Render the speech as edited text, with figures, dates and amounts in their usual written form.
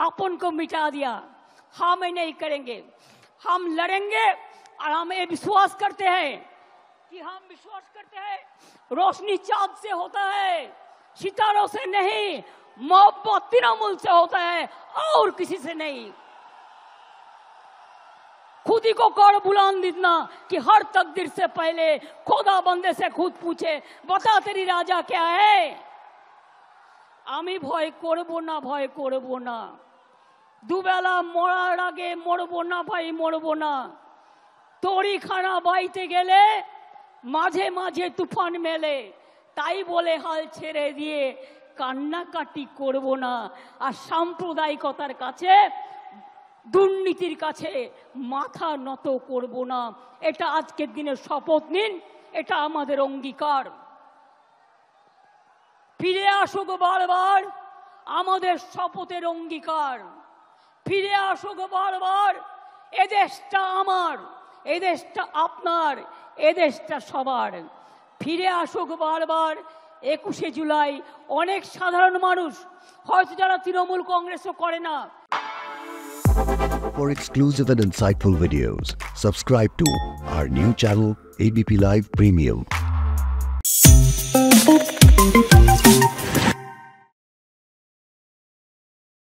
अपन को मिटा दिया। हम नहीं करेंगे, हम लड़ेंगे और हम ये विश्वास करते हैं रोशनी चांद से होता है, सितारों से नहीं, मोहब्बत तृणमूल से होता है और किसी से नहीं। खुद ही को कर बुलंद देना कि हर तकदीर से पहले खुदा बंदे से खुद पूछे, बता तेरी राजा क्या है। आमी भय करबो ना, भय करबो ना, दुबेला मरार आगे मरबो ना भाई, मरबो ना। तोड़ी खाना बाईते गेले माझे माझे तुफान मेले, ताई बोले हाल छेड़े दिए कान्नाकाटी करबो ना। আর সাম্প্রদায়িকতার কাছে, দুর্নীতির কাছে মাথা নত করব না। এটা আজকের দিনের শপথ নিন, এটা আমাদের অঙ্গীকার। ফিরে আসুক বারবার আমাদের শপথের অঙ্গীকার, ফিরে আসুক বারবার এদেশটা আমার, এদেশটা আপনার, এদেশটা সবার। ফিরে আসুক বারবার 21শে জুলাই অনেক সাধারণ মানুষ হয়তো যারা তৃণমূল কংগ্রেসও করে না। For exclusive and insightful videos, subscribe to our new channel ABP Live Premium.